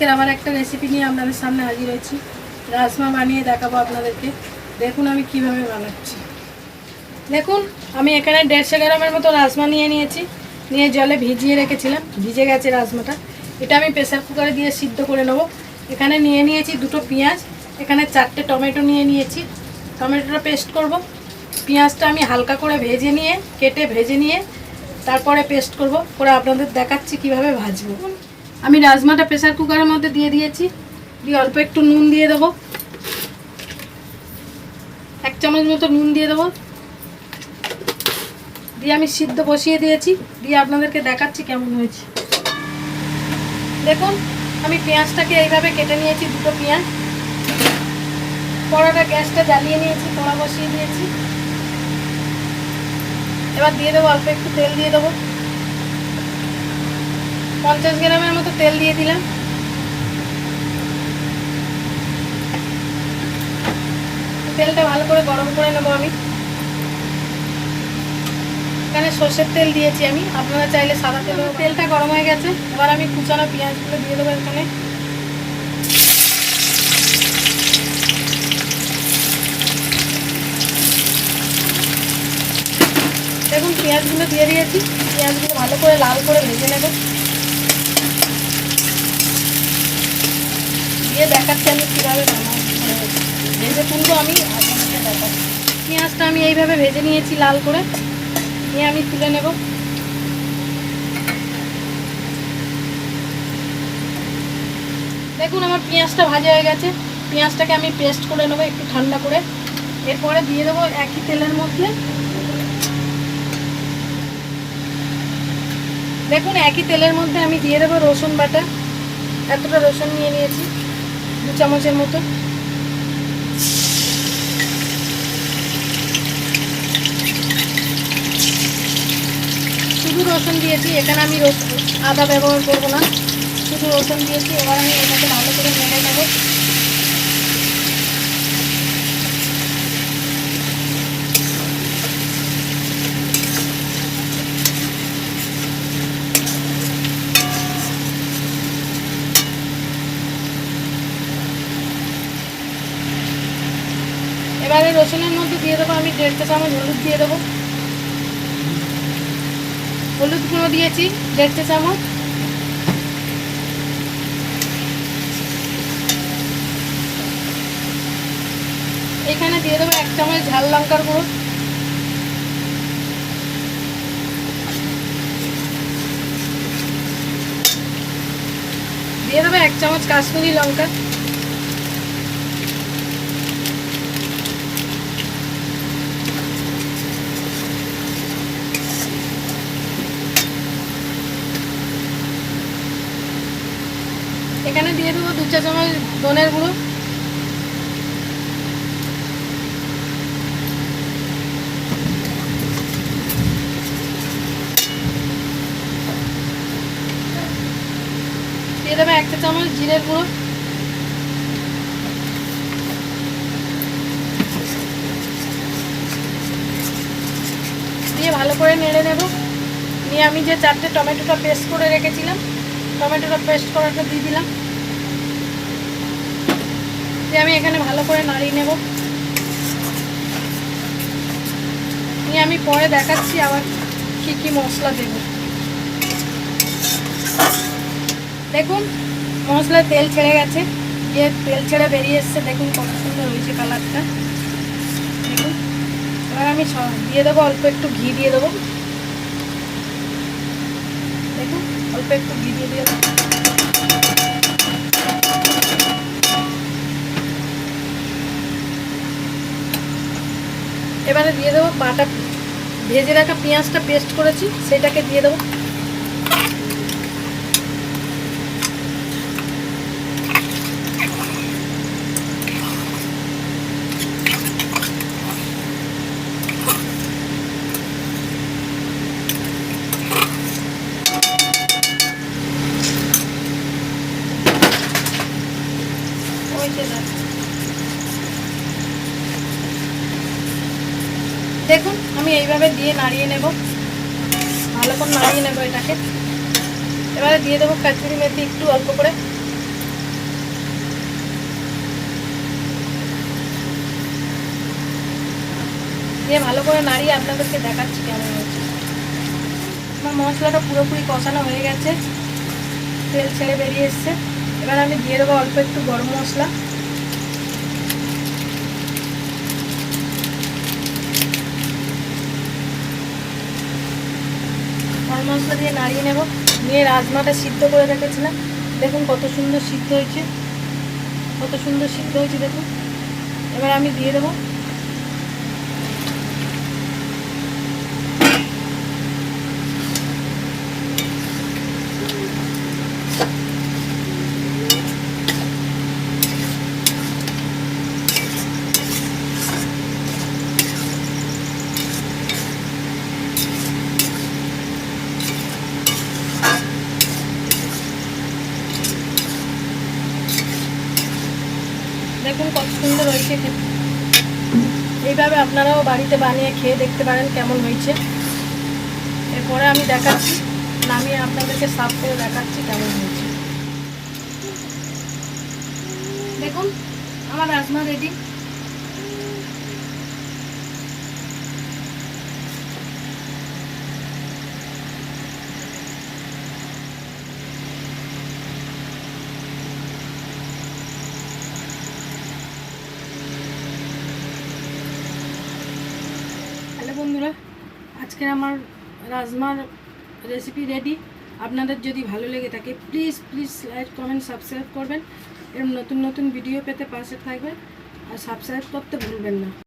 আজকের আবার একটা রেসিপি নিয়ে আপনাদের সামনে হাজির হয়েছি। রাজমা বানিয়ে দেখাবো আপনাদেরকে। দেখুন আমি কিভাবে বানাচ্ছি। দেখুন আমি এখানে 150 গ্রামের মতো রাজমা নিয়েছি, নিয়ে জলে ভিজিয়ে রেখেছিলাম, ভিজে গেছে রাজমাটা। এটা আমি প্রেসার কুকারে দিয়ে সিদ্ধ করে নেবো। এখানে নিয়েছি 2টো পেঁয়াজ, এখানে 4টে টমেটো নিয়েছি। টমেটোটা পেস্ট করব। পেঁয়াজটা আমি হালকা করে কেটে ভেজে নিয়ে তারপরে পেস্ট করে আপনাদের দেখাচ্ছি কিভাবে ভাজবো। আমি রাজমাটা প্রেসার কুকারের মধ্যে দিয়েছি, দিয়ে অল্প একটু নুন দিয়ে দেবো, 1 চামচ মতো নুন দিয়ে দেবো, দিয়ে আমি সিদ্ধ বসিয়ে দিয়েছি, দিয়ে আপনাদেরকে দেখাচ্ছি কেমন হয়েছে। দেখুন আমি পেঁয়াজটাকে এইভাবে কেটে নিয়েছি, 2টো পেঁয়াজ। কড়াটা গ্যাসটা জ্বালিয়ে নিয়েছি, কড়া বসিয়ে দিয়েছি। এবার দিয়ে দেবো অল্প একটু তেল দিয়ে দেবো, 50 গ্রামের মতো তেল দিয়ে দিলাম। তেলটা ভালো করে গরম করে নেবো। আমি এখানে সর্ষের তেল দিয়েছি, আপনারা চাইলে সাদা তেল। তেলটা গরম হয়ে গেছে, এবার আমি কুচানো পেঁয়াজগুলো দিয়ে দেবো এখানে। দেখুন পেঁয়াজগুলো দিয়ে দিয়েছি, পেঁয়াজগুলো ভালো করে লাল করে ভেজে নেব। দিয়ে দেখাচ্ছি আমি কীভাবে ভেজে তুলবো। আমি আপনাদেরকে দেখাচ্ছি। পেঁয়াজটা আমি এইভাবে ভেজে নিয়েছি লাল করে, নিয়ে আমি তুলে নেব। দেখুন আমার পেঁয়াজটা ভাজা হয়ে গেছে। পেঁয়াজটাকে আমি পেস্ট করে নেবো একটু ঠান্ডা করে। এরপরে দিয়ে দেবো একই তেলের মধ্যে, দেখুন একই তেলের মধ্যে আমি দিয়ে দেবো রসুন বাটা। এতটা রসুন নিয়েছি, 2 চামচের মতো। শুধু রসুন দিয়েছি, এখানে আমি আদা ব্যবহার করব না, শুধু রসুন দিয়েছি। এবার আমি এটাকে ভালো করে নেড়ে নেব। এবারে রসুনের মধ্যে দিয়ে দেবো আমি 1.5 চামচ হলুদ দিয়ে দেবো। হলুদ গুঁড়ো দিয়েছি 1.5 চামচ। এখানে দিয়ে দেবো 1 চামচ ঝাল লঙ্কার গুঁড়ো। দিয়ে দেবো 1 চামচ কাশ্মীরি লঙ্কা। এখানে দিয়ে দেবো 2 চা চামচ ধনের গুঁড়ো। দিয়ে দেবো 1 চা চামচ জিরের গুঁড়ো। দিয়ে ভালো করে নেড়ে নেব। নিয়ে আমি যে 4টে টমেটোটা পেস্ট করে রেখেছিলাম, টমেটোটা পেস্ট করাটা দিয়ে দিলাম। দিয়ে আমি এখানে ভালো করে নাড়িয়ে নেব। নিয়ে আমি পরে দেখাচ্ছি আবার কি মশলা দেব। দেখুন মশলায় তেল ছেড়ে গেছে, তেল ছেড়ে বেরিয়ে এসছে। দেখুন কত সুন্দর হয়েছে কালারটা। দেখুন এবার আমি দিয়ে দেবো অল্প একটু ঘি দিয়ে দেবো। দেখুন অল্প একটু ঘি দিয়ে দেবো। এবারে দিয়ে দেবো ভেজে রাখা পেঁয়াজটা পেস্ট করেছি, সেটাকে দিয়ে দেবো। দেখুন আমি এইভাবে দিয়ে নাড়িয়ে নেব, ভালো করে নাড়িয়ে নেব এটাকে। এবারে দিয়ে দেবো কাসুরি মেথি একটু অল্প করে। দিয়ে ভালো করে নাড়িয়ে আপনাদেরকে দেখাচ্ছি কেমন হয়েছে। আমার মশলাটা পুরোপুরি কষানো হয়ে গেছে, তেল ছেড়ে বেরিয়ে এসছে। এবার আমি দিয়ে দেবো অল্প একটু গরম মশলা, গরম মশলা দিয়ে নাড়িয়ে নেব। নিয়ে রাজমাটা সিদ্ধ করে রেখেছিলাম, দেখুন কত সুন্দর সিদ্ধ হয়েছে, কত সুন্দর সিদ্ধ হয়েছে দেখুন। এবার আমি দিয়ে দেবো দেখুন কত সুন্দর হয়েছে খেতে। এইভাবে আপনারাও বাড়িতে বানিয়ে খেয়ে দেখতে পারেন কেমন হয়েছে। এরপরে আমি দেখাচ্ছি, নামিয়ে আপনাদেরকে সার্ভ করে দেখাচ্ছি কেমন হয়েছে। দেখুন আমার রাজমা রেডি। হ্যালো বন্ধুরা, আজকের আমার রাজমার রেসিপি রেডি। আপনাদের যদি ভালো লেগে থাকে please please like comment subscribe করবেন। এরকম নতুন নতুন ভিডিও পেতে পাশে থাকবেন আর সাবস্ক্রাইব করতে ভুলবেন না।